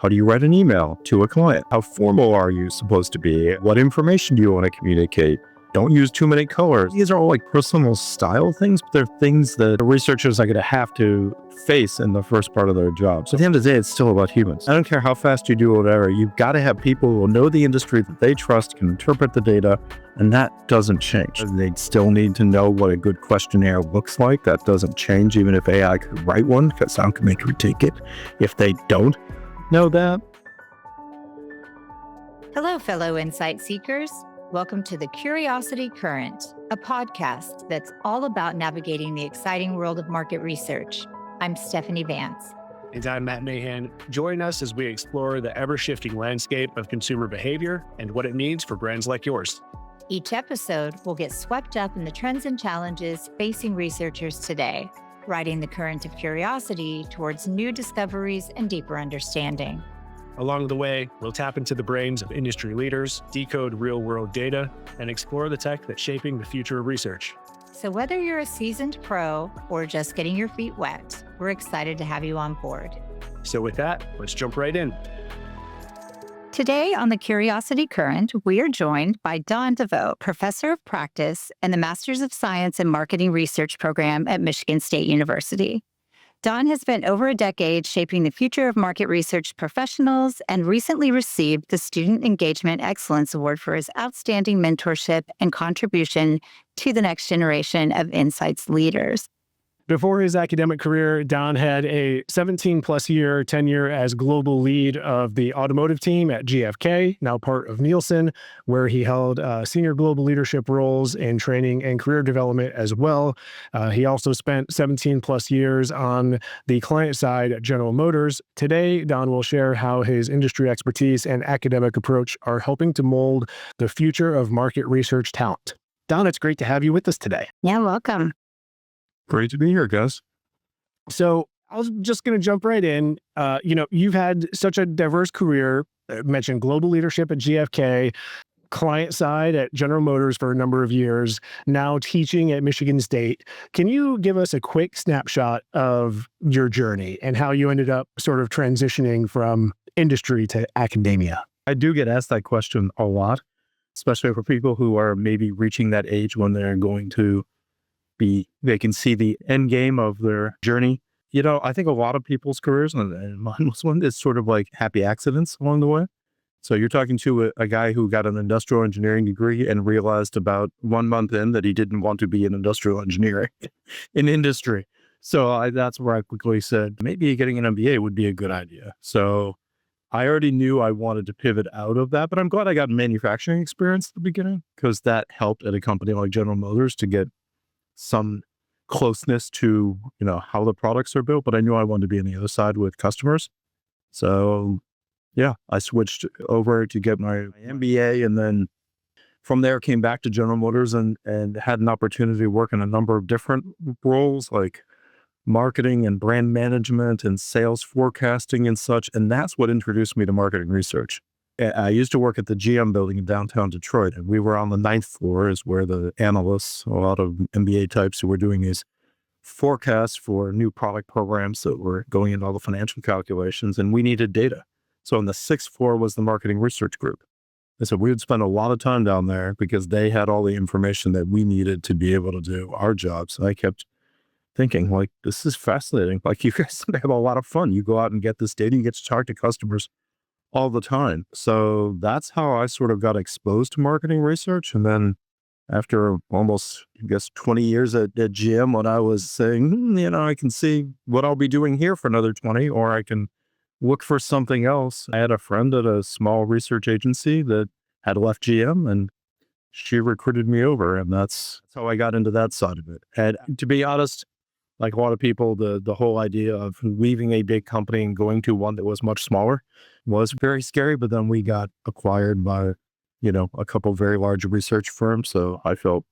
How do you write an email to a client? How formal are you supposed to be? What information do you want to communicate? Don't use too many colors. These are all like personal style things, but they're things that the researchers are going to have to face in the first part of their job. So at the end of the day, it's still about humans. I don't care how fast you do whatever. You've got to have people who know the industry that they trust, can interpret the data, and that doesn't change. They still need to know what a good questionnaire looks like. That doesn't change even if AI could write one, because sound can make retake it. If they don't know that. Hello, fellow insight seekers. Welcome to the Curiosity Current, a podcast that's all about navigating the exciting world of market research. I'm Stephanie Vance. And I'm Matt Mahan. Join us as we explore the ever-shifting landscape of consumer behavior and what it means for brands like yours. Each episode will get swept up in the trends and challenges facing researchers today, riding the current of curiosity towards new discoveries and deeper understanding. Along the way, we'll tap into the brains of industry leaders, decode real-world data, and explore the tech that's shaping the future of research. So whether you're a seasoned pro or just getting your feet wet, we're excited to have you on board. So with that, let's jump right in. Today on the Curiosity Current, we are joined by Don DeVeaux, Professor of Practice and the Masters of Science in Marketing Research program at Michigan State University. Don has spent over a decade shaping the future of market research professionals and recently received the Student Engagement Excellence Award for his outstanding mentorship and contribution to the next generation of insights leaders. Before his academic career, Don had a 17-plus year tenure as global lead of the automotive team at GFK, now part of Nielsen, where he held senior global leadership roles in training and career development as well. He also spent 17-plus years on the client side at General Motors. Today, Don will share how his industry expertise and academic approach are helping to mold the future of market research talent. Don, it's great to have you with us today. Yeah, welcome. Great to be here, guys. So I was just going to jump right in. You've had such a diverse career. I mentioned global leadership at GFK, client side at General Motors for a number of years, now teaching at Michigan State. Can you give us a quick snapshot of your journey and how you ended up sort of transitioning from industry to academia? I do get asked that question a lot, especially for people who are maybe reaching that age when they're going to they can see the end game of their journey. I think a lot of people's careers, and mine was one, is sort of like happy accidents along the way. So you're talking to a guy who got an industrial engineering degree and realized about 1 month in that he didn't want to be an industrial engineer in industry. So that's where I quickly said, maybe getting an MBA would be a good idea. So I already knew I wanted to pivot out of that, but I'm glad I got manufacturing experience at the beginning because that helped at a company like General Motors to get some closeness to, how the products are built, but I knew I wanted to be on the other side with customers. So yeah, I switched over to get my MBA, and then from there came back to General Motors and had an opportunity to work in a number of different roles like marketing and brand management and sales forecasting and such. And that's what introduced me to marketing research. I used to work at the GM building in downtown Detroit, and we were on the 9th floor is where the analysts, a lot of MBA types who were doing these forecasts for new product programs that were going into all the financial calculations, and we needed data. So on the 6th floor was the marketing research group. And so we would spend a lot of time down there because they had all the information that we needed to be able to do our jobs. And I kept thinking, like, this is fascinating. Like, you guys have a lot of fun. You go out and get this data, you get to talk to customers all the time. So that's how I sort of got exposed to marketing research. And then after almost, 20 years at GM, when I was saying, I can see what I'll be doing here for another 20, or I can look for something else. I had a friend at a small research agency that had left GM, and she recruited me over. And that's how I got into that side of it. And to be honest, like a lot of people, the whole idea of leaving a big company and going to one that was much smaller was very scary. But then we got acquired by, a couple of very large research firms. So I felt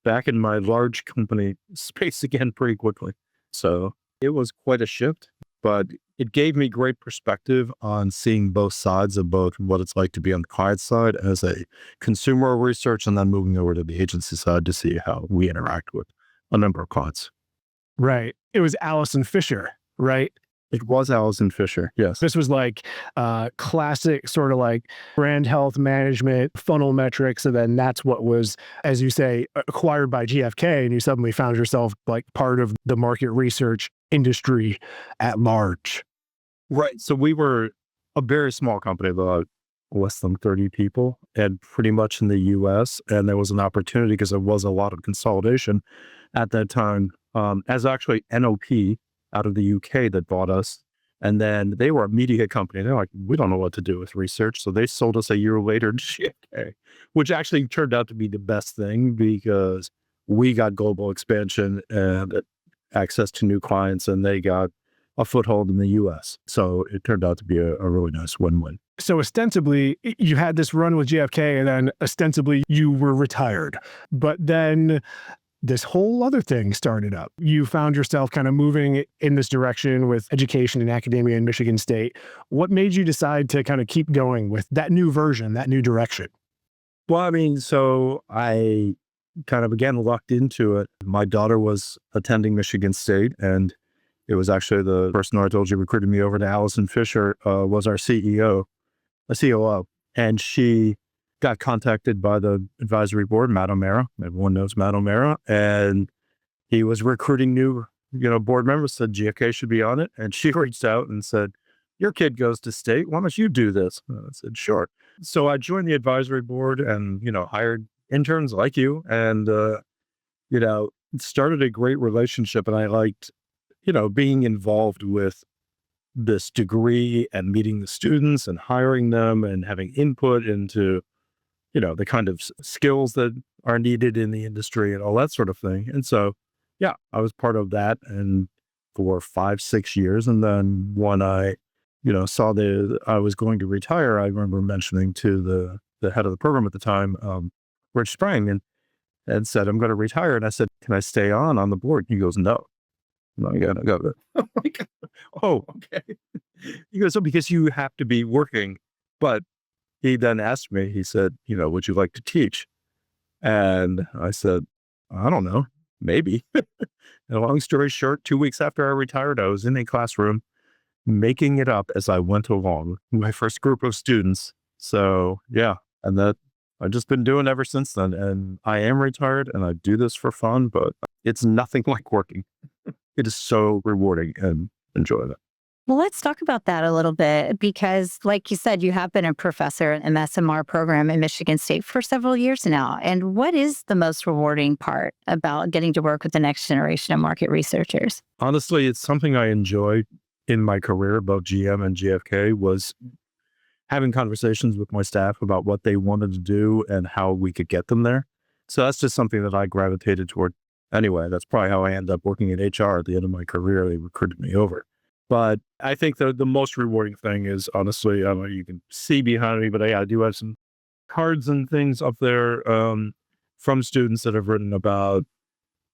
back in my large company space again pretty quickly. So it was quite a shift, but it gave me great perspective on seeing both sides of both what it's like to be on the client side as a consumer research, and then moving over to the agency side to see how we interact with a number of clients. Right. It was Allison Fisher, right? It was Allison Fisher. Yes. This was like classic sort of like brand health management, funnel metrics. And then that's what was, as you say, acquired by GFK. And you suddenly found yourself like part of the market research industry at large. Right. So we were a very small company, about less than 30 people, and pretty much in the US. And there was an opportunity because there was a lot of consolidation at that time, as actually NOP out of the UK that bought us. And then they were a media company. They're like, we don't know what to do with research. So they sold us a year later to GFK, which actually turned out to be the best thing because we got global expansion and access to new clients, and they got a foothold in the US. So it turned out to be a really nice win-win. So ostensibly, you had this run with GFK, and then ostensibly you were retired. But then this whole other thing started up. You found yourself kind of moving in this direction with education and academia in Michigan State. What made you decide to kind of keep going with that new version, that new direction? Well, I mean, so I kind of, again, lucked into it. My daughter was attending Michigan State, and it was actually the person who I told you recruited me over to Allison Fisher, was our CEO, a COO. And she got contacted by the advisory board, Matt O'Mara. Everyone knows Matt O'Mara. And he was recruiting new, board members, said GFK should be on it. And she reached out and said, your kid goes to state. Why don't you do this? I said, sure. So I joined the advisory board and, hired interns like you and, started a great relationship. And I liked, being involved with this degree and meeting the students and hiring them and having input into, the kind of skills that are needed in the industry and all that sort of thing. And so, yeah, I was part of that and for 5-6 years. And then when I, saw that I was going to retire, I remember mentioning to the head of the program at the time, Rich Sprang, and said, I'm going to retire. And I said, can I stay on the board? He goes, no. No, you gotta go. I'm like, oh, okay. He goes, so because you have to be working. But he then asked me, he said, would you like to teach? And I said, I don't know, maybe. And long story short, 2 weeks after I retired, I was in a classroom making it up as I went along, my first group of students. So yeah, and that I've just been doing ever since then. And I am retired and I do this for fun, but it's nothing like working. It is so rewarding and enjoy that. Well, let's talk about that a little bit because, like you said, you have been a professor in the SMR program at Michigan State for several years now. And what is the most rewarding part about getting to work with the next generation of market researchers? Honestly, it's something I enjoyed in my career, both GM and GFK, was having conversations with my staff about what they wanted to do and how we could get them there. So that's just something that I gravitated toward. Anyway, that's probably how I ended up working in HR at the end of my career. They recruited me over. But I think the most rewarding thing is, honestly, I don't know, you can see behind me, but I do have some cards and things up there from students that have written about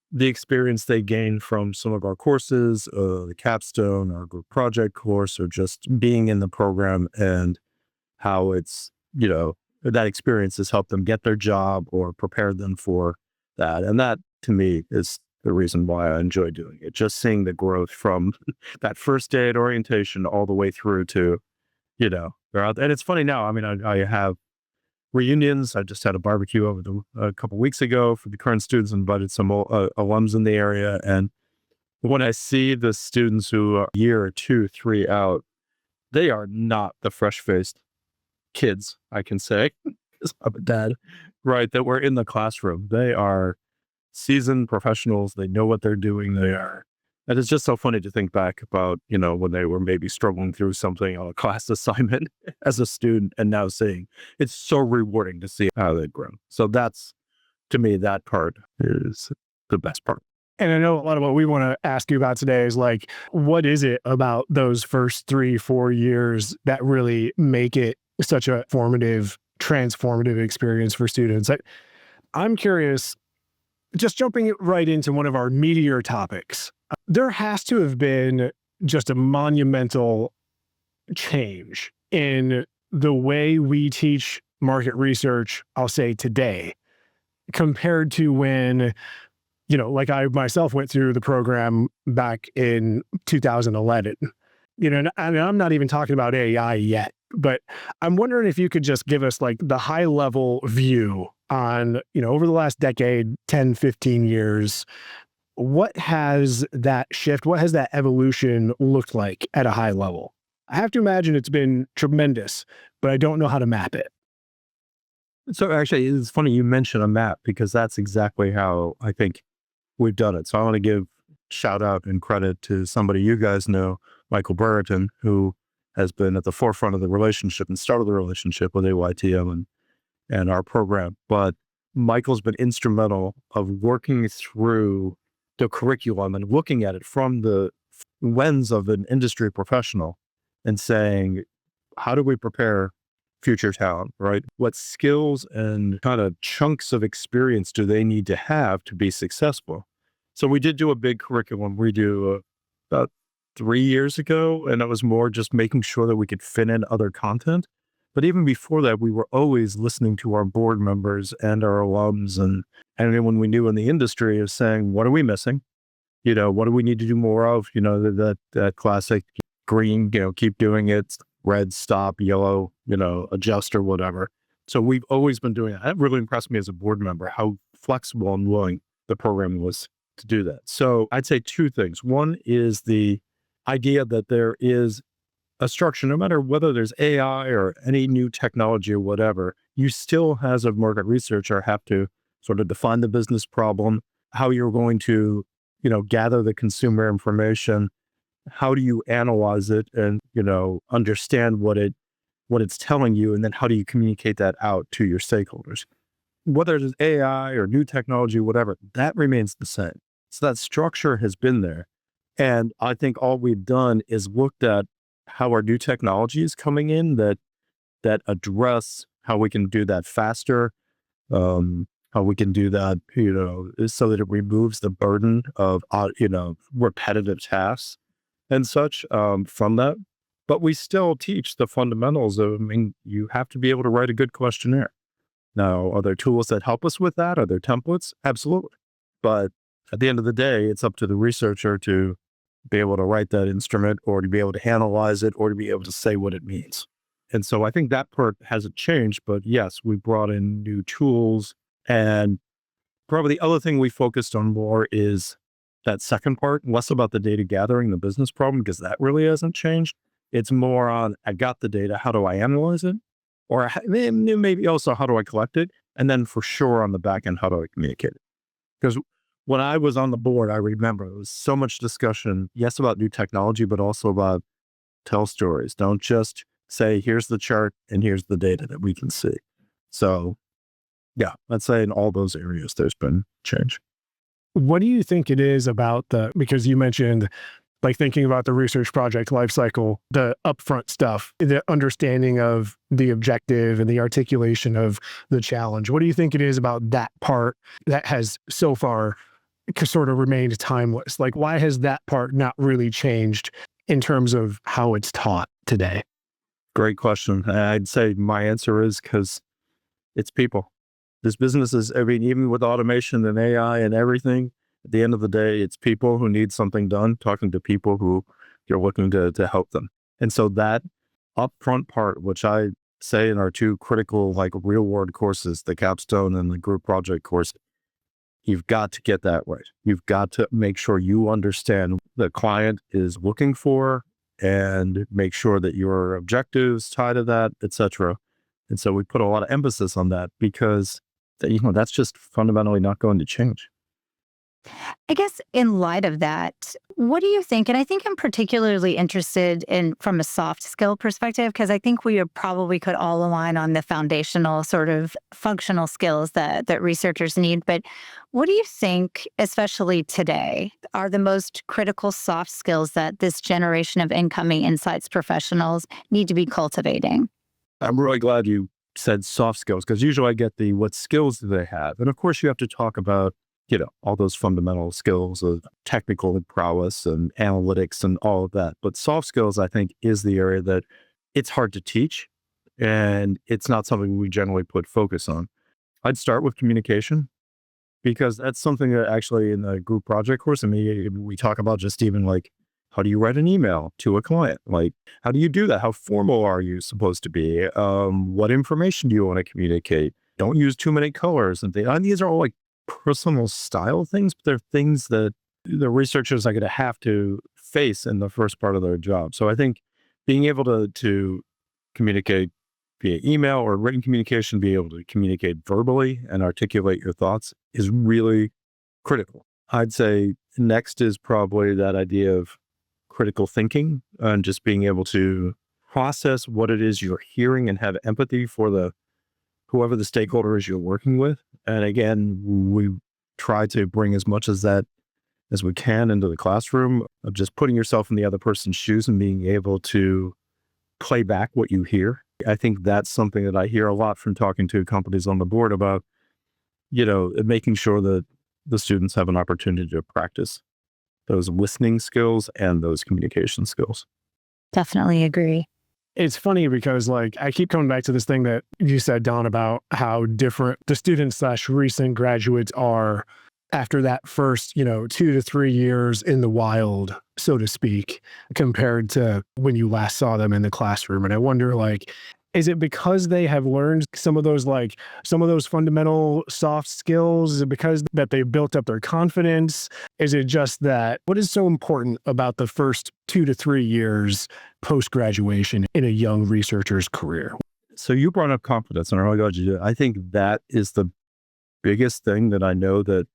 the experience they gained from some of our courses, the capstone, our group project course, or just being in the program and how it's, that experience has helped them get their job or prepared them for that. And that, to me, is the reason why I enjoy doing it. Just seeing the growth from that first day at orientation all the way through to, they're out. And it's funny now. I mean, I have reunions. I just had a barbecue a couple weeks ago for the current students, invited some alums in the area. And when I see the students who are a year or 2, 3 out, they are not the fresh-faced kids, I can say, because I'm a dad, right, that were in the classroom. They are seasoned professionals. They know what they're doing. And it's just so funny to think back about, when they were maybe struggling through something on a class assignment as a student and now seeing it's so rewarding to see how they've grown. So that's, to me, that part is the best part. And I know a lot of what we want to ask you about today is like, what is it about those first 3-4 years that really make it such a formative, transformative experience for students? I'm curious, just jumping right into one of our meatier topics, there has to have been just a monumental change in the way we teach market research, I'll say today, compared to when, like I myself went through the program back in 2011. I'm not even talking about AI yet, but I'm wondering if you could just give us like the high level view on, over the last decade, 10, 15 years, what has that shift, what has that evolution looked like at a high level? I have to imagine it's been tremendous, but I don't know how to map it. So actually, it's funny you mention a map because that's exactly how I think we've done it. So I want to give shout out and credit to somebody you guys know, Michael Brereton, who has been at the forefront of the relationship and started the relationship with AYTM and our program. But Michael's been instrumental of working through the curriculum and looking at it from the lens of an industry professional and saying, how do we prepare future talent, right? What skills and kind of chunks of experience do they need to have to be successful? So we did do a big curriculum redo about 3 years ago, and it was more just making sure that we could fit in other content. But even before that, we were always listening to our board members and our alums and anyone we knew in the industry is saying, what are we missing? What do we need to do more of? That classic green, keep doing it, red, stop, yellow, adjust or whatever. So we've always been doing that. That really impressed me as a board member, how flexible and willing the program was to do that. So I'd say two things. One is the idea that there is a structure, no matter whether there's AI or any new technology or whatever, you still, as a market researcher, have to sort of define the business problem, how you're going to, gather the consumer information, how do you analyze it and, understand what it's telling you, and then how do you communicate that out to your stakeholders? Whether it's AI or new technology, whatever, that remains the same. So that structure has been there. And I think all we've done is looked at how our new technology is coming in that address how we can do that faster, how we can do that, so that it removes the burden of, repetitive tasks and such from that. But we still teach the fundamentals of, you have to be able to write a good questionnaire. Now, are there tools that help us with that? Are there templates? Absolutely. But at the end of the day, it's up to the researcher to be able to write that instrument or to be able to analyze it or to be able to say what it means. And so I think that part hasn't changed, but yes, we brought in new tools. And probably the other thing we focused on more is that second part, less about the data gathering, the business problem, because that really hasn't changed. It's more on, I got the data, how do I analyze it? Or maybe also, how do I collect it? And then for sure on the back end, how do I communicate it? Because when I was on the board, I remember there was so much discussion, yes, about new technology, but also about tell stories. Don't just say, here's the chart and here's the data that we can see. So yeah, I'd say in all those areas, there's been change. What do you think it is about because you mentioned like thinking about the research project lifecycle, the upfront stuff, the understanding of the objective and the articulation of the challenge. What do you think it is about that part that has so far sort of remained timeless? Like, why has that part not really changed in terms of how it's taught today? Great question. I'd say my answer is because it's people. This business is, even with automation and AI and everything, at the end of the day, it's people who need something done, talking to people who you're looking to help them. And so that upfront part, which I say in our two critical, like real world courses, the capstone and the group project course, you've got to get that right. You've got to make sure you understand what the client is looking for and make sure that your objectives tie to that, et cetera. And so we put a lot of emphasis on that because, that's just fundamentally not going to change. I guess in light of that, what do you think? And I think I'm particularly interested in from a soft skill perspective, because I think we probably could all align on the foundational sort of functional skills that researchers need. But what do you think, especially today, are the most critical soft skills that this generation of incoming insights professionals need to be cultivating? I'm really glad you said soft skills, because usually I get what skills do they have? And of course you have to talk about all those fundamental skills of technical prowess and analytics and all of that. But soft skills, I think, is the area that it's hard to teach, and it's not something we generally put focus on. I'd start with communication, because that's something that actually in the group project course, we talk about just even like How do you write an email to a client? Like, how do you do that? How formal are you supposed to be? What information do you want to communicate? Don't use too many colors and things. And these are all like personal style things, but they're things that the researchers are going to have to face in the first part of their job. So I think being able to communicate via email or written communication, be able to communicate verbally and articulate your thoughts is really critical. I'd say next is probably that idea of critical thinking and just being able to process what it is you're hearing and have empathy for whoever the stakeholder is you're working with. And again, we try to bring as much as that as we can into the classroom of just putting yourself in the other person's shoes and being able to play back what you hear. I think that's something that I hear a lot from talking to companies on the board about, making sure that the students have an opportunity to practice those listening skills and those communication skills. Definitely agree. It's funny because I keep coming back to this thing that you said, Don, about how different the students/recent graduates are after that first, 2 to 3 years in the wild, so to speak, compared to when you last saw them in the classroom. And I wonder, is it because they have learned some of those fundamental soft skills? Is it because that they've built up their confidence? Is it just that what is so important about the first 2 to 3 years post-graduation in a young researcher's career? So you brought up confidence, and I'm really glad you did. I think that is the biggest thing that I know that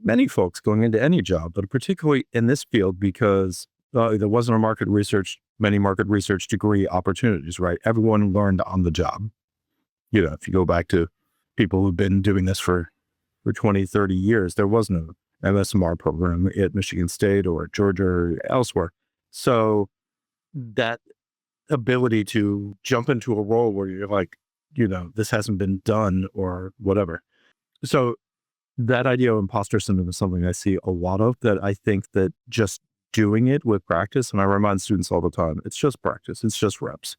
many folks going into any job, but particularly in this field, because there wasn't many market research degree opportunities, right? Everyone learned on the job. If you go back to people who've been doing this for 20, 30 years, there was no MSMR program at Michigan State or Georgia or elsewhere. So that ability to jump into a role where you're like, this hasn't been done or whatever. So that idea of imposter syndrome is something I see a lot of, that I think that just doing it with practice, and I remind students all the time, it's just practice. It's just reps.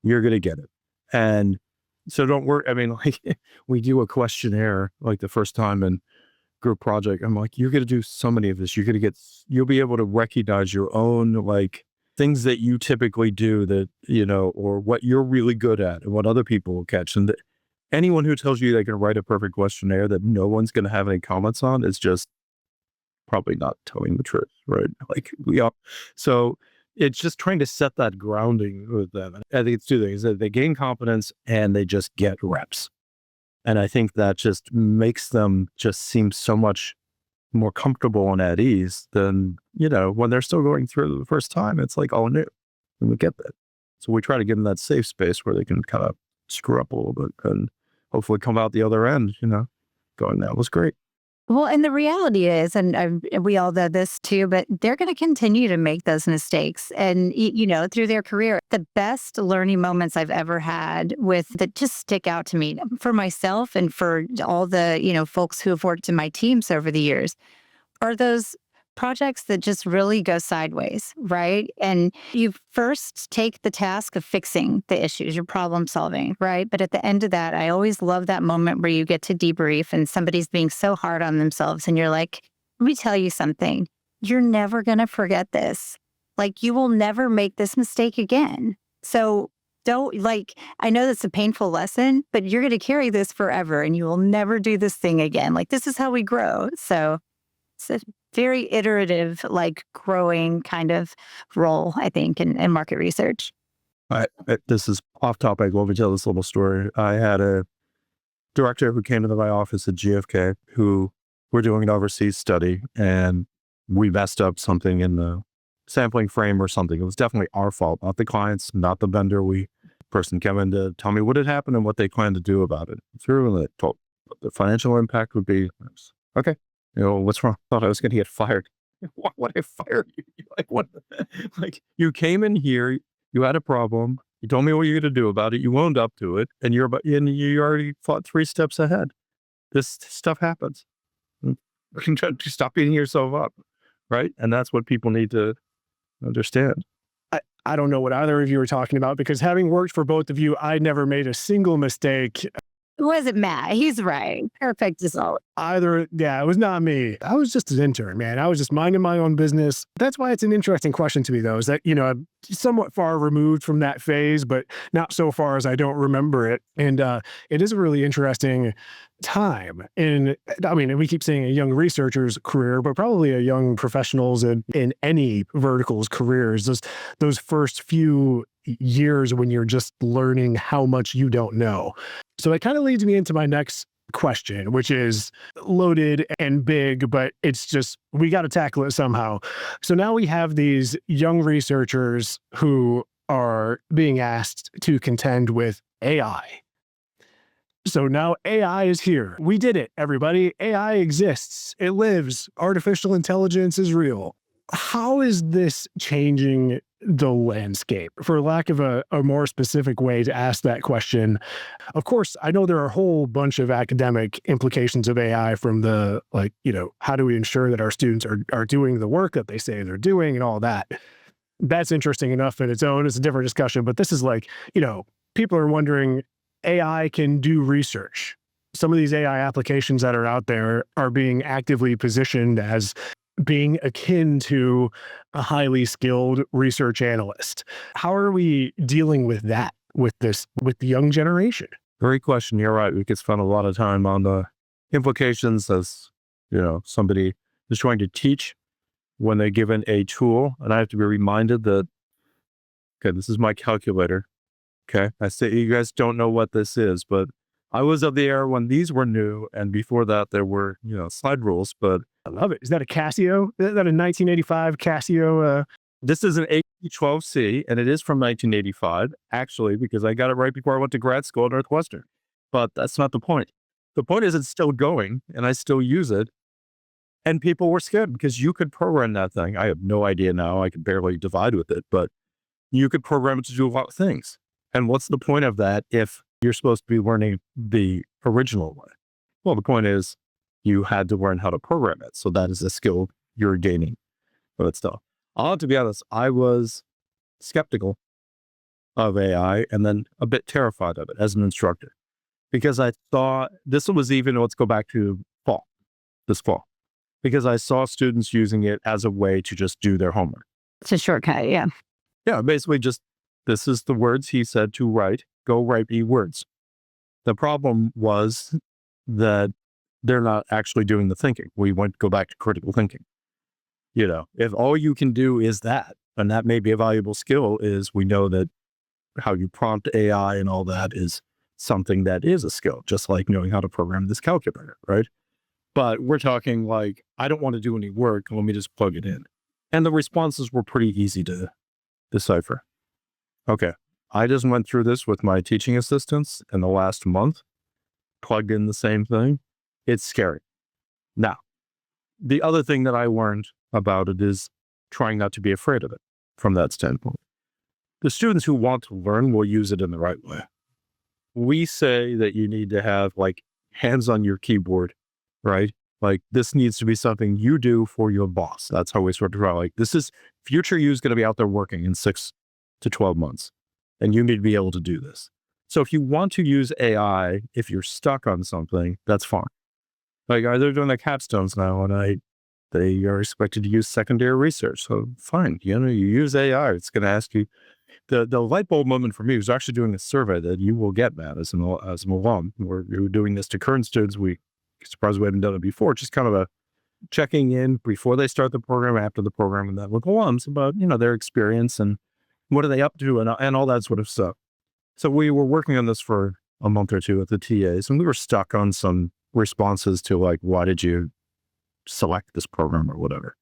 You're going to get it. And so don't worry. I mean, we do a questionnaire the first time in group project. I'm like, you're going to do so many of this. You'll be able to recognize your own things that you typically do that, or what you're really good at and what other people will catch. And anyone who tells you they can write a perfect questionnaire that no one's going to have any comments on is just probably not telling the truth, right? We are. So it's just trying to set that grounding with them. And I think it's two things: that they gain confidence and they just get reps. And I think that just makes them just seem so much more comfortable and at ease than, when they're still going through the first time. It's all new. And we get that. So we try to give them that safe space where they can kind of screw up a little bit and hopefully come out the other end, going, that was great. Well, and the reality is, and we all know this too, but they're going to continue to make those mistakes. And, through their career, the best learning moments I've ever had that just stick out to me for myself and for all the, folks who have worked in my teams over the years are those projects that just really go sideways, right? And you first take the task of fixing the issues, your problem solving, right? But at the end of that, I always love that moment where you get to debrief and somebody's being so hard on themselves and you're like, let me tell you something. You're never going to forget this. You will never make this mistake again. So don't I know that's a painful lesson, but you're going to carry this forever and you will never do this thing again. This is how we grow. So it's a very iterative, growing kind of role, I think, in market research. This is off topic. Let me tell this little story. I had a director who came into my office at GFK who were doing an overseas study, and we messed up something in the sampling frame or something. It was definitely our fault, not the clients, not the vendor. Person came in to tell me what had happened and what they planned to do about it. Through and told what the financial impact would be. Okay. What's wrong? I thought I was going to get fired. Why would I fire you? What? You came in here, you had a problem, you told me what you're going to do about it, you owned up to it, and you already thought 3 steps ahead. This stuff happens. Stop beating yourself up, right? And that's what people need to understand. I don't know what either of you are talking about, because having worked for both of you, I never made a single mistake. It wasn't Matt. He's right. Perfect is all. It was not me. I was just an intern, man. I was just minding my own business. That's why it's an interesting question to me, though, is that, I'm somewhat far removed from that phase, but not so far as I don't remember it. And it is a really interesting time. And I mean, we keep saying a young researcher's career, but probably a young professional's in any vertical's careers, those first few years when you're just learning how much you don't know. So it kind of leads me into my next question, which is loaded and big, but it's just, we got to tackle it somehow. So now we have these young researchers who are being asked to contend with AI. So now AI is here. We did it, everybody. AI exists. It lives. Artificial intelligence is real. How is this changing the landscape? For lack of a more specific way to ask that question, of course, I know there are a whole bunch of academic implications of AI from the, how do we ensure that our students are doing the work that they say they're doing and all that. That's interesting enough in its own. It's a different discussion, but this is people are wondering, AI can do research. Some of these AI applications that are out there are being actively positioned as being akin to a highly skilled research analyst. How are we dealing with that with the young generation? Great question. You're right. We could spend a lot of time on the implications as, somebody is trying to teach when they're given a tool. And I have to be reminded that, okay, this is my calculator. Okay. I say you guys don't know what this is, but I was of the era when these were new. And before that, there were, slide rules, but I love it. Is that a Casio? Is that a 1985 Casio? This is an AP12C, and it is from 1985, actually, because I got it right before I went to grad school at Northwestern. But that's not the point. The point is it's still going, and I still use it. And people were scared because you could program that thing. I have no idea now. I can barely divide with it, but you could program it to do a lot of things. And what's the point of that if you're supposed to be learning the original one? Well, the point is you had to learn how to program it. So that is a skill you're gaining. But still, I'll have to be honest, I was skeptical of AI and then a bit terrified of it as an instructor because I thought this was even, let's go back to this fall, because I saw students using it as a way to just do their homework. It's a shortcut. Yeah. Yeah. Basically just, this is the words he said to write, go write me words. The problem was that they're not actually doing the thinking. We want to go back to critical thinking. If all you can do is that, and that may be a valuable skill, is we know that how you prompt AI and all that is something that is a skill, just like knowing how to program this calculator, right? But we're talking like, I don't want to do any work. Let me just plug it in. And the responses were pretty easy to decipher. Okay. I just went through this with my teaching assistants in the last month, plugged in the same thing. It's scary. Now, the other thing that I learned about it is trying not to be afraid of it from that standpoint. The students who want to learn will use it in the right way. We say that you need to have hands on your keyboard, right? This needs to be something you do for your boss. That's how we sort of try. This is future you is going to be out there working in 6 to 12 months, and you need to be able to do this. So if you want to use AI, if you're stuck on something, that's fine. They're doing the capstones now, and they are expected to use secondary research. So fine, you use AI. It's going to ask you. The light bulb moment for me was actually doing a survey that you will get, Matt, as an alum. We're doing this to current students. We surprised we hadn't done it before. Just kind of a checking in before they start the program, after the program, and that with alums about their experience and what are they up to and all that sort of stuff. So we were working on this for a month or two with the TAs, and we were stuck on some responses to why did you select this program or whatever.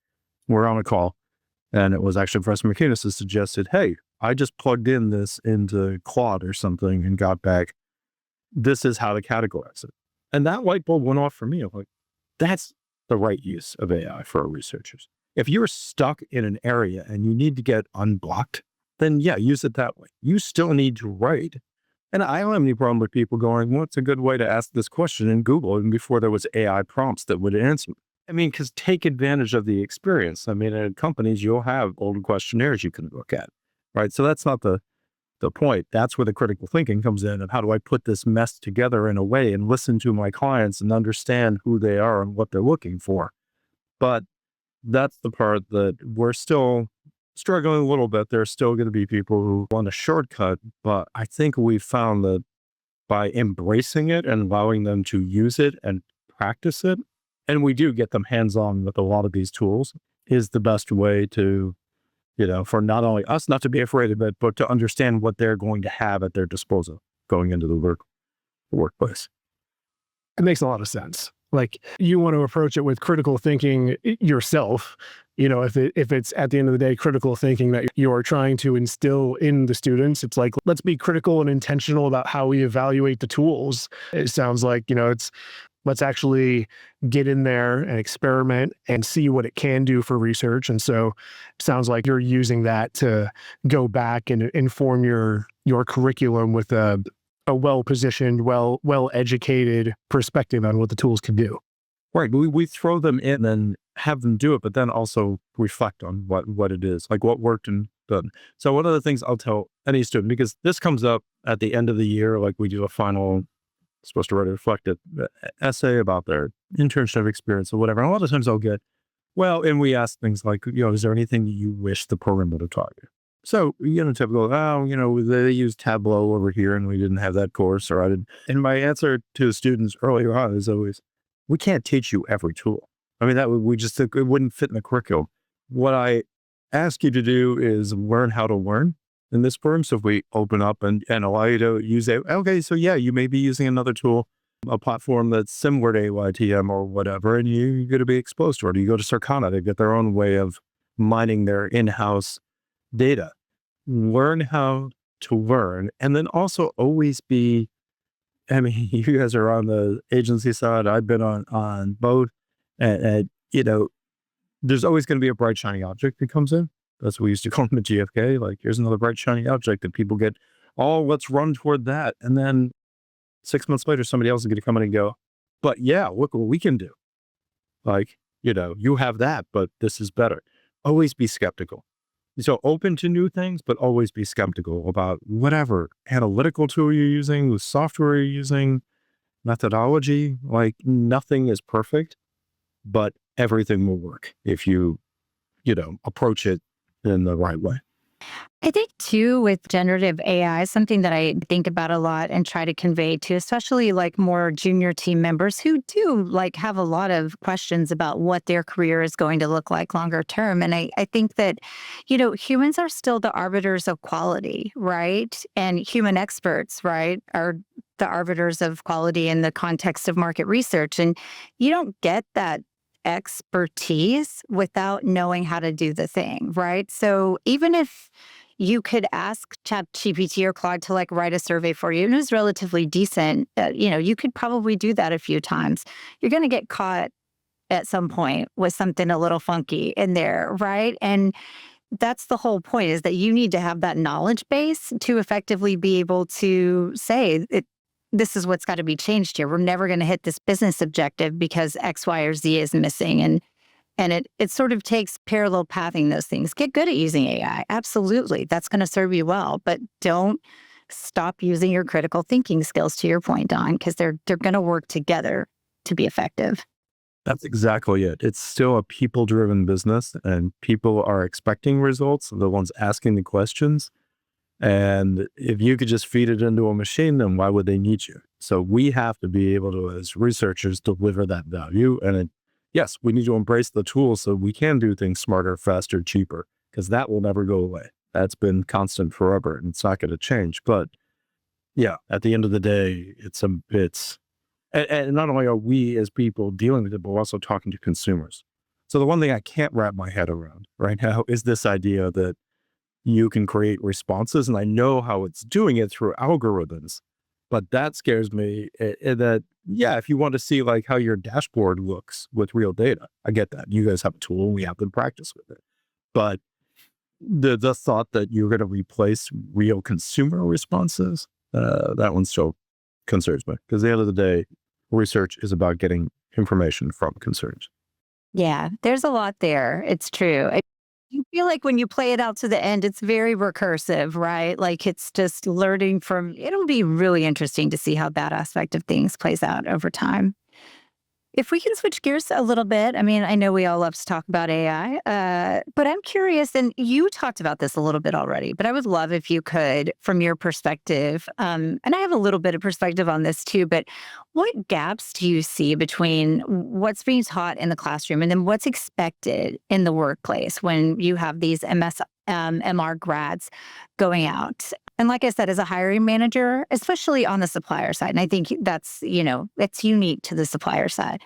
We're on a call, and it was actually Professor McInnes who suggested, hey, I just plugged in this into Claude or something and got back, this is how to categorize it. And that light bulb went off for me. I'm like, that's the right use of AI for our researchers. If you're stuck in an area and you need to get unblocked, then yeah, use it that way. You still need to write. And I don't have any problem with people going, what's a good way to ask this question in Google? Even before there was AI prompts that would answer. Because take advantage of the experience. At companies, you'll have old questionnaires you can look at, right? So that's not the the point. That's where the critical thinking comes in. And how do I put this mess together in a way and listen to my clients and understand who they are and what they're looking for? But that's the part that we're still struggling a little bit. There's still going to be people who want a shortcut, but I think we found that by embracing it and allowing them to use it and practice it, and we do get them hands-on with a lot of these tools, is the best way to, for not only us not to be afraid of it, but to understand what they're going to have at their disposal going into the workplace. It makes a lot of sense. Like, you want to approach it with critical thinking yourself. If it's at the end of the day, critical thinking that you are trying to instill in the students, it's like, let's be critical and intentional about how we evaluate the tools. It sounds like, it's let's actually get in there and experiment and see what it can do for research. And so it sounds like you're using that to go back and inform your curriculum with a well-positioned, well-educated perspective on what the tools can do. Right. We throw them in and have them do it, but then also reflect on what it is, like what worked and done. So one of the things I'll tell any student, because this comes up at the end of the year, like we do a final, supposed to write a reflective essay about their internship experience or whatever. And a lot of times I'll get, and we ask things like, is there anything you wish the program would have taught you? So, typical, they use Tableau over here and we didn't have that course, or I didn't. And my answer to students earlier on is always, we can't teach you every tool. I mean, it wouldn't fit in the curriculum. What I ask you to do is learn how to learn in this program. So if we open up and allow you to use it, okay, so yeah, you may be using another tool, a platform that's similar to AYTM or whatever, and you're going to be exposed to it. You go to Circana, they've got their own way of mining their in-house data. Learn how to learn, and then also always be, you guys are on the agency side, I've been on both, and there's always going to be a bright shiny object that comes in. That's what we used to call them at GFK. Like, here's another bright shiny object that people get, let's run toward that. And then 6 months later, somebody else is going to come in and go, but yeah, look what we can do. Like, you have that, but this is better. Always be skeptical. So open to new things, but always be skeptical about whatever analytical tool you're using, the software you're using, methodology. Like, nothing is perfect, but everything will work if you, approach it in the right way. I think too, with generative AI, something that I think about a lot and try to convey to, especially like more junior team members who do have a lot of questions about what their career is going to look like longer term. And I think that, humans are still the arbiters of quality, right? And human experts, right, are the arbiters of quality in the context of market research. And you don't get that expertise without knowing how to do the thing, right? So even if you could ask ChatGPT or Claude to write a survey for you, and it was relatively decent, you could probably do that a few times. You're going to get caught at some point with something a little funky in there, right? And that's the whole point, is that you need to have that knowledge base to effectively be able to say this is what's got to be changed here. We're never going to hit this business objective because X, Y, or Z is missing. And it sort of takes parallel pathing those things. Get good at using AI. Absolutely. That's going to serve you well. But don't stop using your critical thinking skills, to your point, Don, because they're going to work together to be effective. That's exactly it. It's still a people-driven business, and people are expecting results, the ones asking the questions. And if you could just feed it into a machine, then why would they need you? So we have to be able to, as researchers, deliver that value. And yes, we need to embrace the tools so we can do things smarter, faster, cheaper, because that will never go away. That's been constant forever, and it's not going to change. But yeah, at the end of the day, and not only are we as people dealing with it, but we're also talking to consumers. So the one thing I can't wrap my head around right now is this idea that you can create responses, and I know how it's doing it through algorithms, but that scares me. That, if you want to see how your dashboard looks with real data, I get that. You guys have a tool, and we have to practice with it. But the thought that you're going to replace real consumer responses, that one still concerns me, because at the end of the day, research is about getting information from consumers. Yeah, there's a lot there. It's true. feel like when you play it out to the end, it's very recursive, right? Like it's just learning from, it'll be really interesting to see how that aspect of things plays out over time. If we can switch gears a little bit, I mean, I know we all love to talk about AI, but I'm curious, and you talked about this a little bit already, but I would love if you could, from your perspective, and I have a little bit of perspective on this too, but what gaps do you see between what's being taught in the classroom and then what's expected in the workplace when you have these MR grads going out? And like I said, as a hiring manager, especially on the supplier side, and I think that's, it's unique to the supplier side.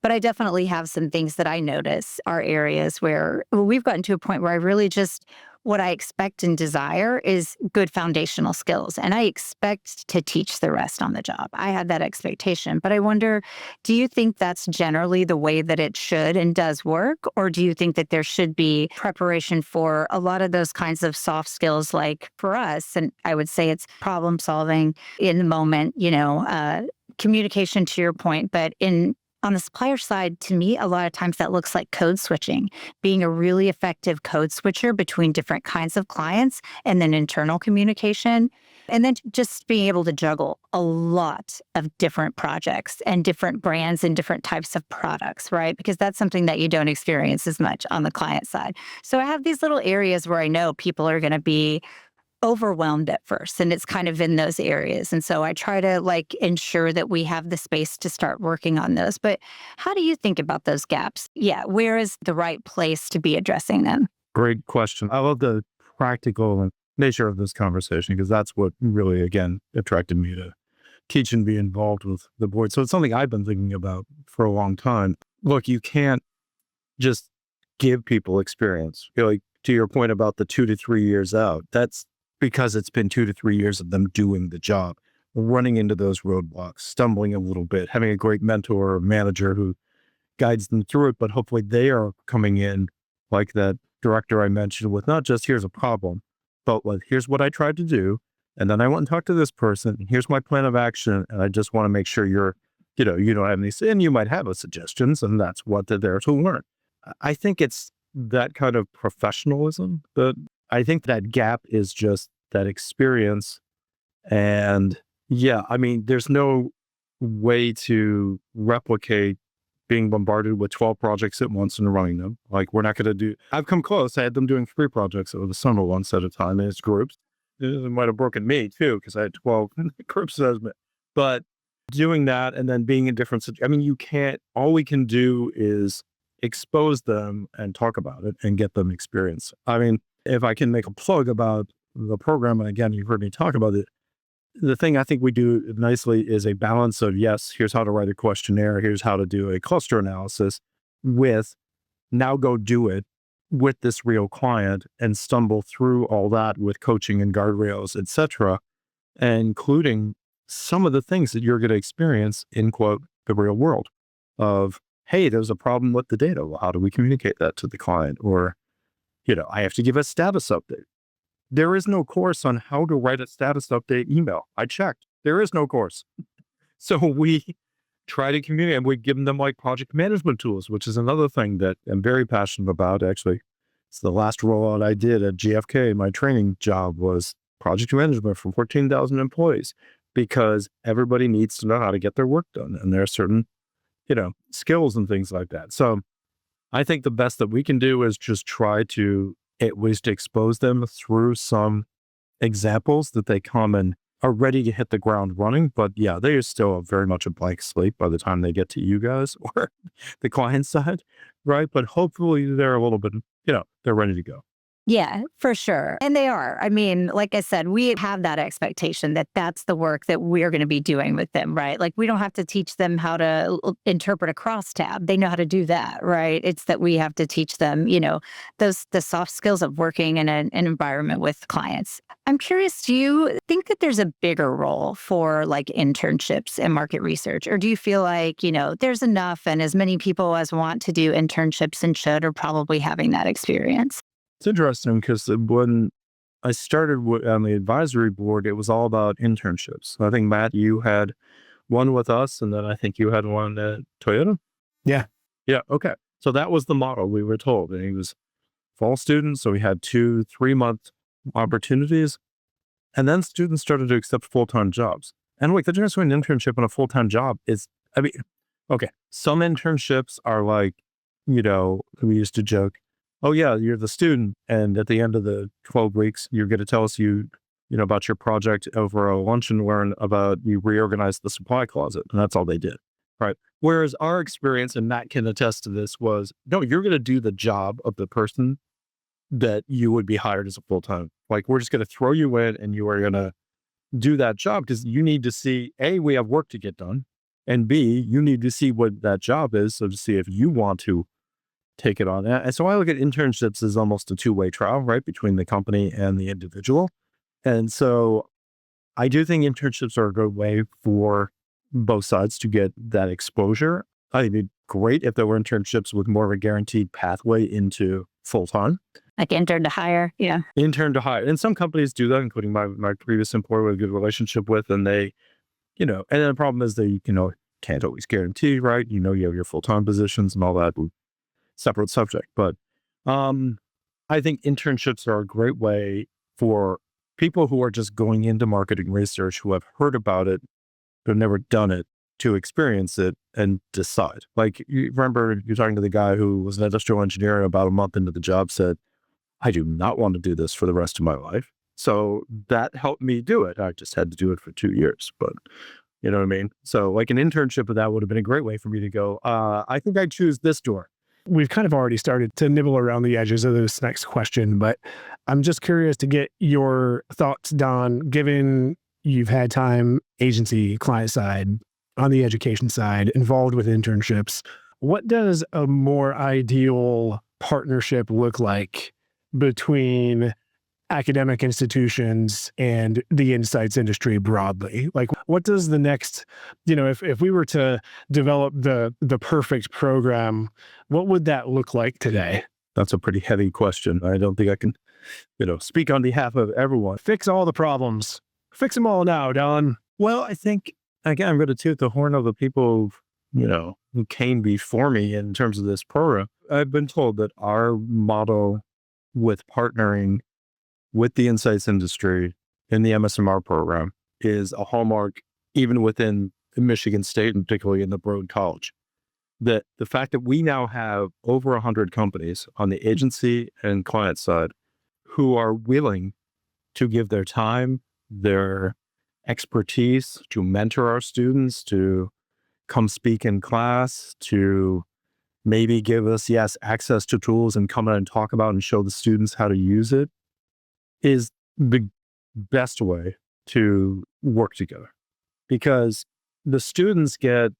But I definitely have some things that I notice are areas where we've gotten to a point where I really just, what I expect and desire is good foundational skills. And I expect to teach the rest on the job. I had that expectation. But I wonder, do you think that's generally the way that it should and does work? Or do you think that there should be preparation for a lot of those kinds of soft skills, like for us? And I would say it's problem solving in the moment, communication to your point, but on the supplier side, to me, a lot of times that looks like code switching, being a really effective code switcher between different kinds of clients and then internal communication. And then just being able to juggle a lot of different projects and different brands and different types of products, right? Because that's something that you don't experience as much on the client side. So I have these little areas where I know people are going to be overwhelmed at first, and it's kind of in those areas. And so I try to ensure that we have the space to start working on those. But how do you think about those gaps? Yeah, where is the right place to be addressing them? Great question. I love the practical nature of this conversation because that's what really, again, attracted me to teach and be involved with the board. So it's something I've been thinking about for a long time. Look, you can't just give people experience. Like to your point about the 2 to 3 years out, that's because it's been 2 to 3 years of them doing the job, running into those roadblocks, stumbling a little bit, having a great mentor or manager who guides them through it. But hopefully they are coming in like that director I mentioned with not just here's a problem, but like, here's what I tried to do. And then I went and talked to this person. And here's my plan of action. And I just want to make sure you don't have any, and you might have a suggestions, and that's what they're there to learn. I think it's that kind of professionalism, but I think that gap is just that experience. And yeah, I mean, there's no way to replicate being bombarded with 12 projects at once and running them. Like we're not going to do, I've come close. I had them doing 3 projects over the summer, once at a time, and it's groups. It might have broken me too, because I had 12 groups. But doing that and then being in different, I mean, all we can do is expose them and talk about it and get them experience. I mean, if I can make a plug about the program, and again, you've heard me talk about it, the thing I think we do nicely is a balance of, yes, here's how to write a questionnaire, here's how to do a cluster analysis, with now go do it with this real client and stumble through all that with coaching and guardrails, et cetera, including some of the things that you're going to experience in, quote, the real world of, hey, there's a problem with the data. Well, how do we communicate that to the client? Or, I have to give a status update. There is no course on how to write a status update email. I checked. There is no course. So we try to communicate, and we give them like project management tools, which is another thing that I'm very passionate about. Actually, it's the last rollout I did at GFK. My training job was project management for 14,000 employees, because everybody needs to know how to get their work done. And there are certain, skills and things like that. So I think the best that we can do is just try to at least expose them through some examples that they come and are ready to hit the ground running. But yeah, they are still very much a blank slate by the time they get to you guys or the client side, right? But hopefully they're a little bit, they're ready to go. Yeah, for sure. And they are. I mean, like I said, we have that expectation that that's the work that we're going to be doing with them, right? Like we don't have to teach them how to interpret a crosstab. They know how to do that, right? It's that we have to teach them, the soft skills of working in an environment with clients. I'm curious, do you think that there's a bigger role for like internships and market research? Or do you feel like, there's enough and as many people as want to do internships and should are probably having that experience? It's interesting because when I started on the advisory board, it was all about internships. I think, Matt, you had one with us, and then I think you had one at Toyota. Yeah. Yeah. Okay. So that was the model we were told. And it was fall students. So we had 2-3 month opportunities. And then students started to accept full-time jobs. And like the difference between an internship and a full-time job is, I mean, okay, some internships are like, we used to joke, oh yeah, you're the student. And at the end of the 12 weeks, you're going to tell us about your project over a lunch and learn about you reorganized the supply closet. And that's all they did. Right. Whereas our experience, and Matt can attest to this, was no, you're going to do the job of the person that you would be hired as a full-time. Like, we're just going to throw you in and you are going to do that job because you need to see, A, we have work to get done. And B, you need to see what that job is. So to see if you want to take it on. And so I look at internships as almost a two-way trial, right? Between the company and the individual. And so I do think internships are a good way for both sides to get that exposure. I think it'd be great if there were internships with more of a guaranteed pathway into full-time. Like intern to hire. Yeah. Intern to hire. And some companies do that, including my previous employer with a good relationship with, and they, and then the problem is they, can't always guarantee, right? You have your full-time positions and all that, separate subject. But I think internships are a great way for people who are just going into marketing research, who have heard about it, but never done it, to experience it and decide. Like, you remember you're talking to the guy who was an industrial engineer and about a month into the job said, I do not want to do this for the rest of my life. So that helped me do it. I just had to do it for 2 years, but you know what I mean? So like an internship of that would have been a great way for me to go, I think I'd choose this door. We've kind of already started to nibble around the edges of this next question, but I'm just curious to get your thoughts, Don, given you've had time, agency, client side, on the education side, involved with internships. What does a more ideal partnership look like between academic institutions and the insights industry broadly? Like, what does the next, if we were to develop the perfect program, what would that look like today? That's a pretty heavy question. I don't think I can, speak on behalf of everyone. Fix all the problems. Fix them all now, Don. Well, I think, again, I'm going to toot the horn of the people, who came before me in terms of this program. I've been told that our motto with partnering with the insights industry in the MSMR program is a hallmark, even within Michigan State, and particularly in the Broad College. That the fact that we now have over 100 companies on the agency and client side who are willing to give their time, their expertise to mentor our students, to come speak in class, to maybe give us, access to tools and come in and talk about and show the students how to use it, is the best way to work together. Because the students get,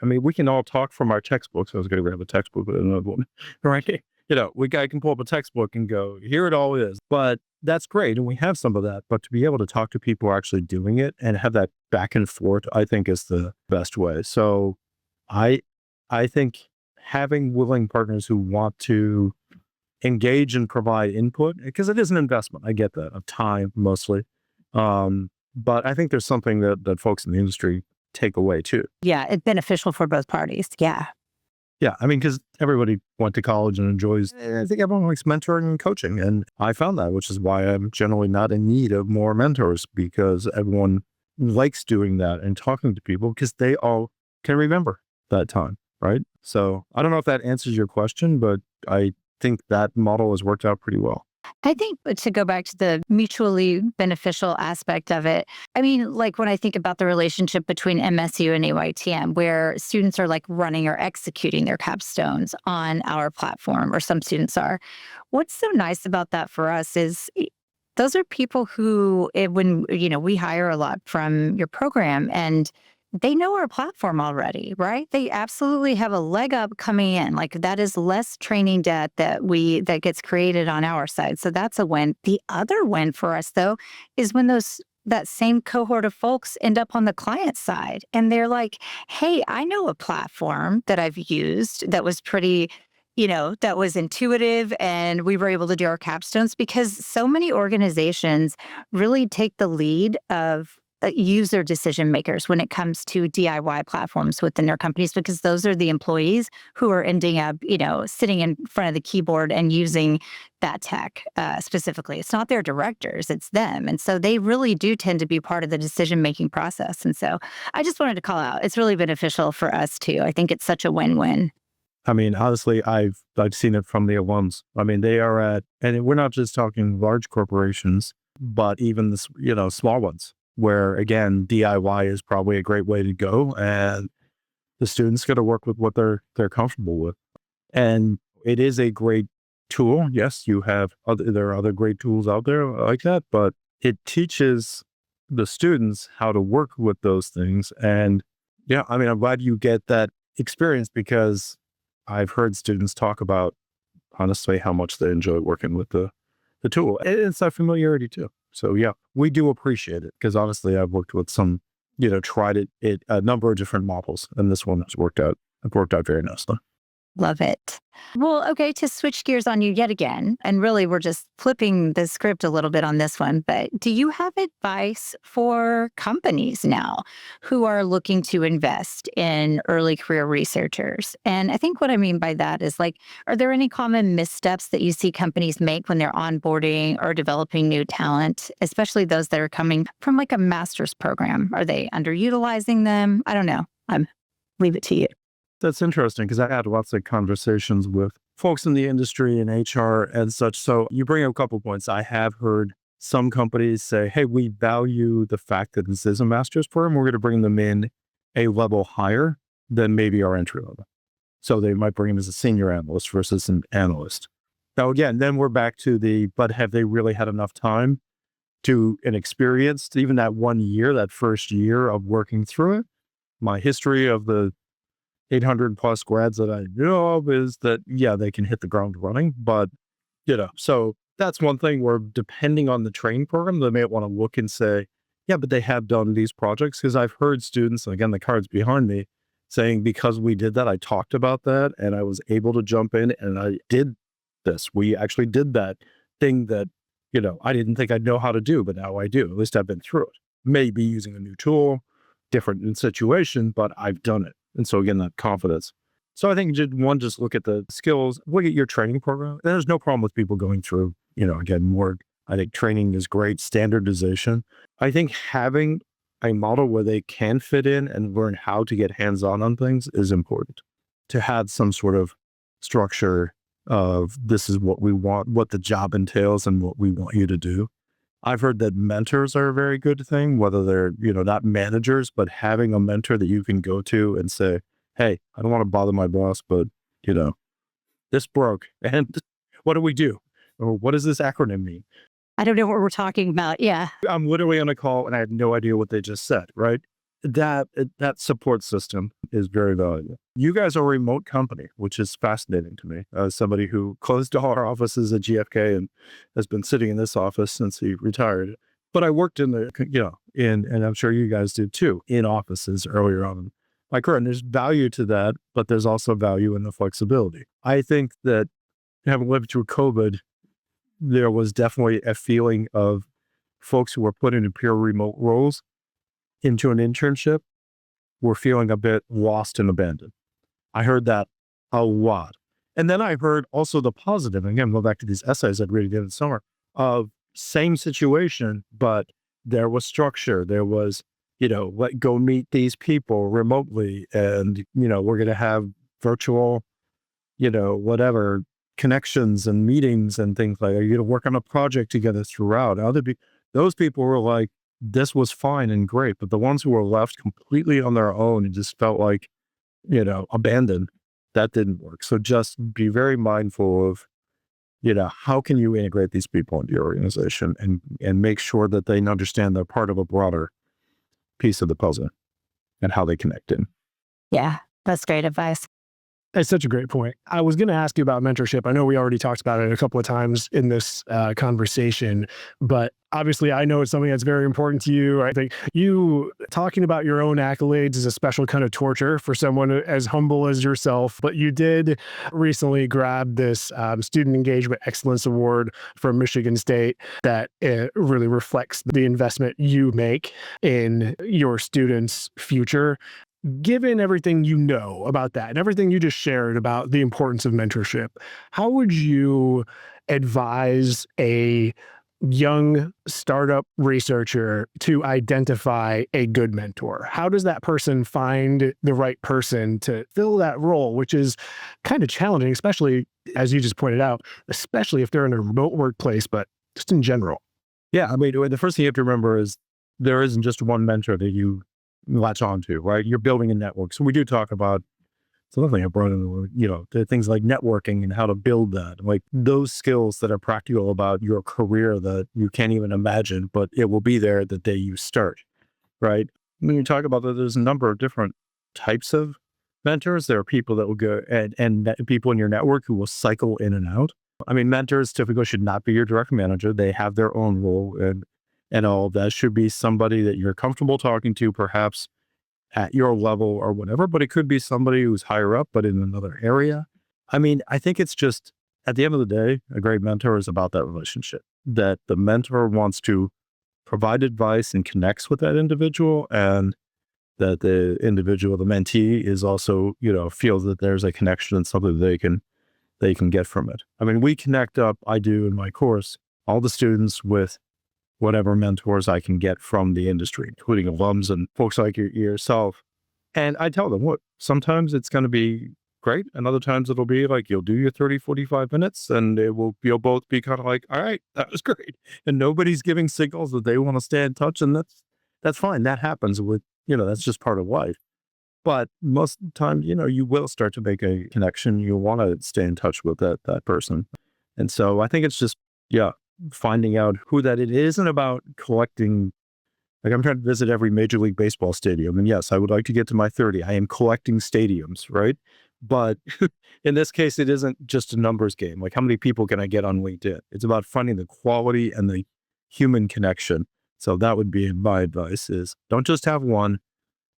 we can all talk from our textbooks. I was going to grab a textbook with another one, right? I can pull up a textbook and go, here it all is. But that's great. And we have some of that. But to be able to talk to people who are actually doing it and have that back and forth, I think is the best way. So I think having willing partners who want to engage and provide input, because it is an investment. I get that, of time mostly. But I think there's something that folks in the industry take away too. Yeah, it's beneficial for both parties. Yeah. Yeah, because everybody went to college and enjoys, I think everyone likes mentoring and coaching. And I found that, which is why I'm generally not in need of more mentors, because everyone likes doing that and talking to people because they all can remember that time, right? So I don't know if that answers your question, but I think that model has worked out pretty well. I think to go back to the mutually beneficial aspect of it, like when I think about the relationship between MSU and AYTM, where students are like running or executing their capstones on our platform, or some students are, what's so nice about that for us is those are people who, when, we hire a lot from your program and they know our platform already, right? They absolutely have a leg up coming in. Like, that is less training debt that gets created on our side. So that's a win. The other win for us, though, is when that same cohort of folks end up on the client side and they're like, hey, I know a platform that I've used that was pretty, that was intuitive, and we were able to do our capstones, because so many organizations really take the lead of user decision makers when it comes to DIY platforms within their companies, because those are the employees who are ending up, sitting in front of the keyboard and using that tech specifically. It's not their directors, it's them. And so they really do tend to be part of the decision-making process. And so I just wanted to call out, it's really beneficial for us too. I think it's such a win-win. I mean, honestly, I've seen it from the alums. I mean, they are and we're not just talking large corporations, but even the, small ones, where again, DIY is probably a great way to go, and the students got to work with what they're comfortable with. And it is a great tool. Yes, there are other great tools out there like that, but it teaches the students how to work with those things. And yeah, I mean, I'm glad you get that experience, because I've heard students talk about, honestly, how much they enjoy working with the tool. And it's that familiarity too. So yeah, we do appreciate it, because honestly, I've worked with some, tried it a number of different models, and this one has worked out very nicely. Love it. Well, okay, to switch gears on you yet again, and really we're just flipping the script a little bit on this one, but do you have advice for companies now who are looking to invest in early career researchers? And I think what I mean by that is, like, are there any common missteps that you see companies make when they're onboarding or developing new talent, especially those that are coming from like a master's program? Are they underutilizing them? I don't know. Leave it to you. That's interesting, because I had lots of conversations with folks in the industry and HR and such. So you bring up a couple points. I have heard some companies say, hey, we value the fact that this is a master's program. We're going to bring them in a level higher than maybe our entry level. So they might bring them as a senior analyst versus an analyst. Now, again, then we're back to but have they really had enough time and experience, even that 1 year, that first year of working through it? My history of the 800 plus grads that I know of is that, yeah, they can hit the ground running, but, so that's one thing where, depending on the training program, they may want to look and say, yeah, but they have done these projects. Because I've heard students, again, the cards behind me, saying, because we did that, I talked about that and I was able to jump in and I did this. We actually did that thing that, I didn't think I'd know how to do, but now I do. At least I've been through it. Maybe using a new tool, different in situation, but I've done it. And so again, that confidence. So I think just look at the skills, look at your training program. There's no problem with people going through, again, more. I think training is great, standardization. I think having a model where they can fit in and learn how to get hands-on on things is important. To have some sort of structure of, this is what we want, what the job entails, and what we want you to do. I've heard that mentors are a very good thing, whether they're, not managers, but having a mentor that you can go to and say, hey, I don't want to bother my boss, but, this broke. And what do we do? Or what does this acronym mean? I don't know what we're talking about. Yeah. I'm literally on a call and I have no idea what they just said, right? That support system is very valuable. You guys are a remote company, which is fascinating to me. As somebody who closed all our offices at GFK and has been sitting in this office since he retired. But I worked in and I'm sure you guys did too, in offices earlier on in my career. And there's value to that, but there's also value in the flexibility. I think that, having lived through COVID, there was definitely a feeling of folks who were put into pure remote roles into an internship were feeling a bit lost and abandoned. I heard that a lot. And then I heard also the positive, and again, go back to these essays I'd read again in the summer, of same situation, but there was structure. There was, go meet these people remotely, and, we're going to have virtual, whatever connections and meetings and things like that. You're going to work on a project together throughout. Those people were like, this was fine and great, but the ones who were left completely on their own and just felt like, abandoned, that didn't work. So just be very mindful of, how can you integrate these people into your organization and make sure that they understand they're part of a broader piece of the puzzle and how they connect in. Yeah, that's great advice. That's such a great point. I was going to ask you about mentorship. I know we already talked about it a couple of times in this conversation, but obviously I know it's something that's very important to you. I think you talking about your own accolades is a special kind of torture for someone as humble as yourself, but you did recently grab this Student Engagement Excellence Award from Michigan State that really reflects the investment you make in your students' future. Given everything you know about that and everything you just shared about the importance of mentorship, how would you advise a young startup researcher to identify a good mentor? How does that person find the right person to fill that role, which is kind of challenging, especially as you just pointed out, especially if they're in a remote workplace, but just in general? Yeah, I mean, the first thing you have to remember is there isn't just one mentor that you latch on to, right? You're building a network. So we do talk about something I brought in, the things like networking and how to build that, like those skills that are practical about your career that you can't even imagine, but it will be there the day you start, right? When you talk about that, there's a number of different types of mentors. There are people that will go and people in your network who will cycle in and out. I mean, mentors typically should not be your direct manager. They have their own role, and all of that should be somebody that you're comfortable talking to, perhaps at your level or whatever, but it could be somebody who's higher up, but in another area. I mean, I think it's just, at the end of the day, a great mentor is about that relationship, that the mentor wants to provide advice and connects with that individual, and that the individual, the mentee, is also, feels that there's a connection and something they can get from it. I mean, we connect up, I do in my course, all the students with whatever mentors I can get from the industry, including alums and folks like yourself. And I tell them, look, sometimes it's going to be great. And other times it'll be like, you'll do your 30, 45 minutes and you'll both be kind of like, all right, that was great. And nobody's giving signals that they want to stay in touch. And that's fine. That happens with, that's just part of life. But most of the time, you will start to make a connection. You want to stay in touch with that person. And so I think it's just, finding out who that it isn't about collecting. Like, I'm trying to visit every Major League Baseball stadium. And yes, I would like to get to my 30. I am collecting stadiums, right? But in this case, it isn't just a numbers game. Like, how many people can I get on LinkedIn? It's about finding the quality and the human connection. So that would be my advice, is don't just have one,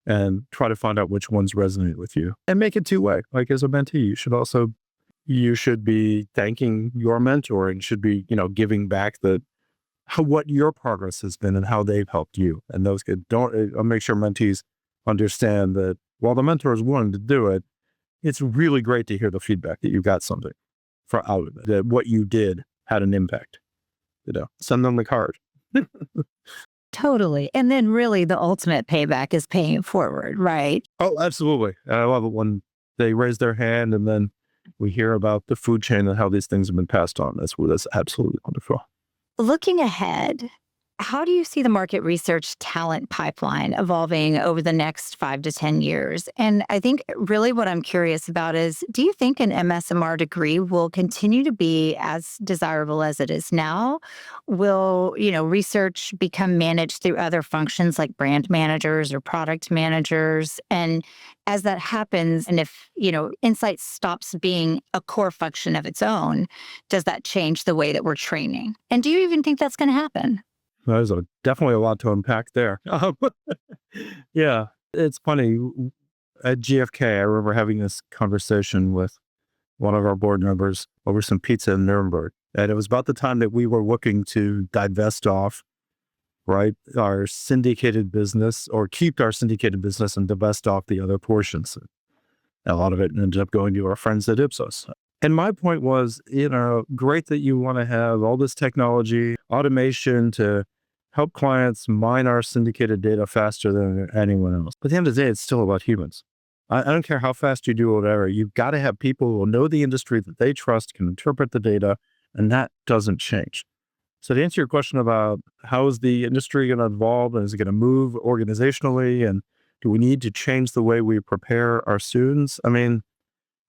and try to find out which ones resonate with you and make it two-way. Like, as a mentee, you should be thanking your mentor and should be, giving back what your progress has been and how they've helped you. And those I'll make sure mentees understand that while the mentor is willing to do it, it's really great to hear the feedback that you got something out of it, that what you did had an impact. Send them the card. Totally. And then really the ultimate payback is paying it forward, right? Oh, absolutely. I love it when they raise their hand and then we hear about the food chain and how these things have been passed on. That's absolutely wonderful. Looking ahead, how do you see the market research talent pipeline evolving over the next 5 to 10 years? And I think really what I'm curious about is, do you think an MSMR degree will continue to be as desirable as it is now? Will, research become managed through other functions like brand managers or product managers? And as that happens, and if, insight stops being a core function of its own, does that change the way that we're training? And do you even think that's going to happen? There's definitely a lot to unpack there. Yeah, it's funny. At GFK, I remember having this conversation with one of our board members over some pizza in Nuremberg. And it was about the time that we were looking to divest off, right, our syndicated business, or keep our syndicated business and divest off the other portions. A lot of it ended up going to our friends at Ipsos. And my point was, great that you want to have all this technology, automation to help clients mine our syndicated data faster than anyone else. But at the end of the day, it's still about humans. I don't care how fast you do whatever. You've got to have people who know the industry, that they trust, can interpret the data, and that doesn't change. So to answer your question about how is the industry going to evolve and is it going to move organizationally, and do we need to change the way we prepare our students? I mean,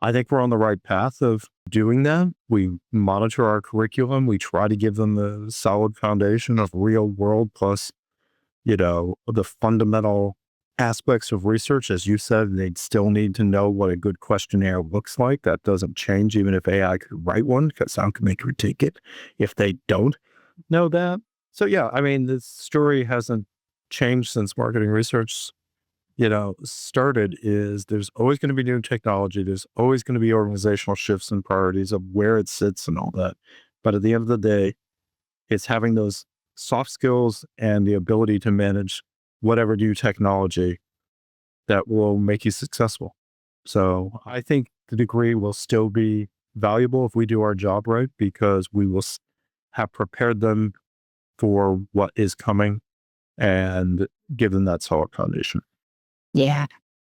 I think we're on the right path of doing that. We monitor our curriculum. We try to give them the solid foundation of real world plus, the fundamental aspects of research. As you said, they'd still need to know what a good questionnaire looks like. That doesn't change even if AI could write one, because someone can critique it if they don't know that. So yeah, I mean, this story hasn't changed since marketing research, started. Is there's always going to be new technology. There's always going to be organizational shifts and priorities of where it sits and all that. But at the end of the day, it's having those soft skills and the ability to manage whatever new technology that will make you successful. So I think the degree will still be valuable if we do our job right, because we will have prepared them for what is coming and give them that solid foundation. Yeah,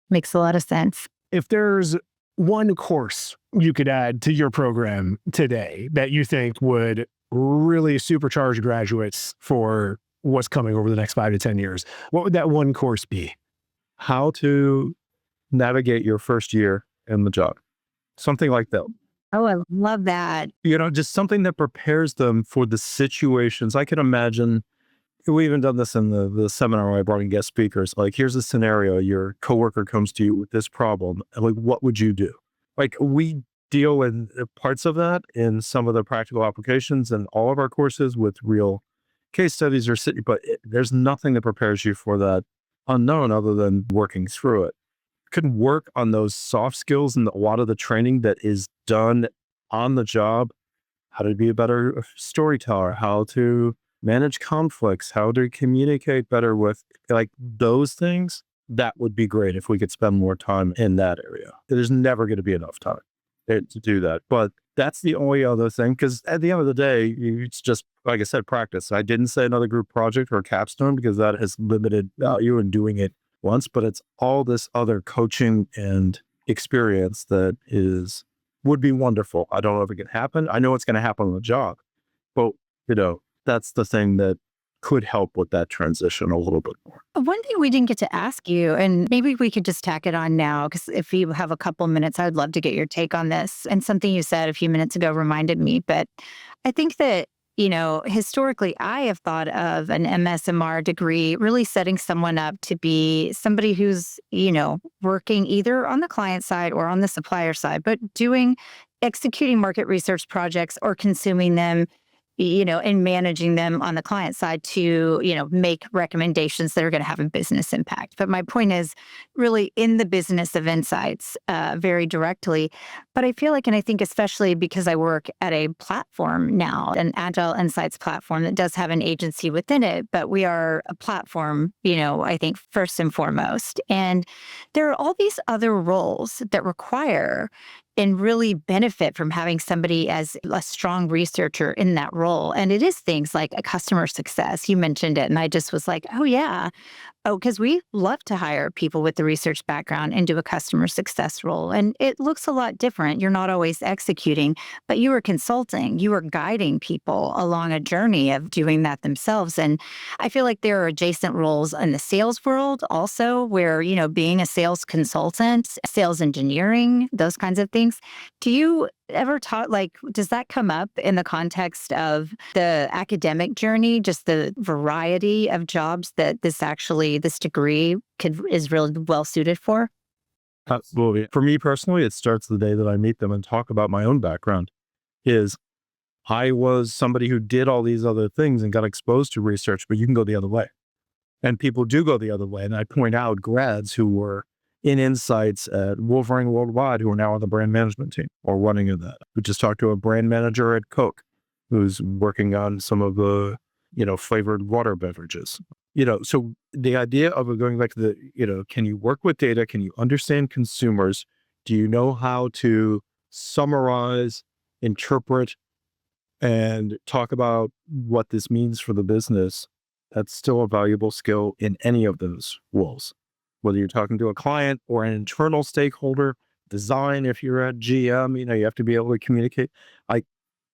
makes a lot of sense. If there's one course you could add to your program today that you think would really supercharge graduates for what's coming over the next 5 to 10 years, what would that one course be? How to navigate your first year in the job. Something like that. Oh, I love that. Just something that prepares them for the situations. I can imagine, we even done this in the seminar where I brought in guest speakers. Like, here's a scenario. Your coworker comes to you with this problem. And like, what would you do? Like, we deal with parts of that in some of the practical applications in all of our courses with real case studies but there's nothing that prepares you for that unknown other than working through it. Can work on those soft skills and a lot of the training that is done on the job, how to be a better storyteller, how to manage conflicts, how to communicate better with, like, those things. That would be great if we could spend more time in that area. There's never going to be enough time to do that. But that's the only other thing, because at the end of the day, it's just, like I said, practice. I didn't say another group project or capstone because that has limited value in doing it once, but it's all this other coaching and experience that would be wonderful. I don't know if it can happen. I know it's going to happen on the job, but that's the thing that could help with that transition a little bit more. One thing we didn't get to ask you, and maybe we could just tack it on now, because if you have a couple minutes, I'd love to get your take on this. And something you said a few minutes ago reminded me, but I think that, historically, I have thought of an MSMR degree really setting someone up to be somebody who's, working either on the client side or on the supplier side, but executing market research projects or consuming them, and managing them on the client side to, make recommendations that are going to have a business impact. But my point is really in the business of insights very directly. But I feel like, and I think especially because I work at a platform now, an Agile Insights platform that does have an agency within it, but we are a platform, I think first and foremost. And there are all these other roles that require and really benefit from having somebody as a strong researcher in that role. And it is things like a customer success. You mentioned it, and I just was like, oh, yeah. Oh, because we love to hire people with the research background into a customer success role. And it looks a lot different. You're not always executing, but you are consulting. You are guiding people along a journey of doing that themselves. And I feel like there are adjacent roles in the sales world also where, being a sales consultant, sales engineering, those kinds of things. Do you ever does that come up in the context of the academic journey, just the variety of jobs that this degree is really well suited for? Absolutely. For me personally, it starts the day that I meet them and talk about my own background. I was somebody who did all these other things and got exposed to research, but you can go the other way. And people do go the other way. And I point out grads who were in insights at Wolverine Worldwide who are now on the brand management team or running in that. We just talked to a brand manager at Coke who's working on some of the, flavored water beverages. So the idea of going back to can you work with data? Can you understand consumers? Do you know how to summarize, interpret, and talk about what this means for the business? That's still a valuable skill in any of those roles. Whether you're talking to a client or an internal stakeholder, design, if you're at GM, you have to be able to communicate.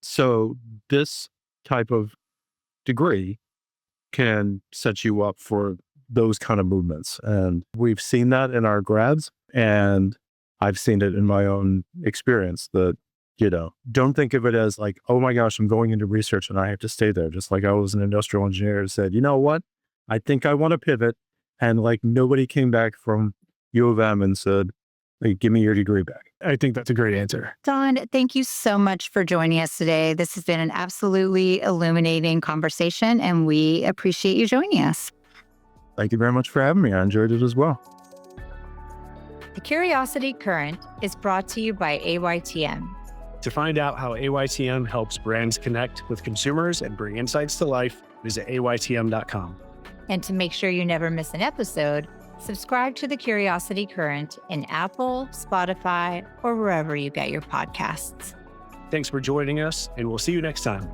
So this type of degree can set you up for those kind of movements. And we've seen that in our grads, and I've seen it in my own experience that, don't think of it as like, oh my gosh, I'm going into research and I have to stay there. Just like I was an industrial engineer who said, you know what? I think I want to pivot. And like nobody came back from U of M and said, hey, give me your degree back. I think that's a great answer. Don, thank you so much for joining us today. This has been an absolutely illuminating conversation, and we appreciate you joining us. Thank you very much for having me. I enjoyed it as well. The Curiosity Current is brought to you by AYTM. To find out how AYTM helps brands connect with consumers and bring insights to life, visit AYTM.com. And to make sure you never miss an episode, subscribe to the Curiosity Current in Apple, Spotify, or wherever you get your podcasts. Thanks for joining us, and we'll see you next time.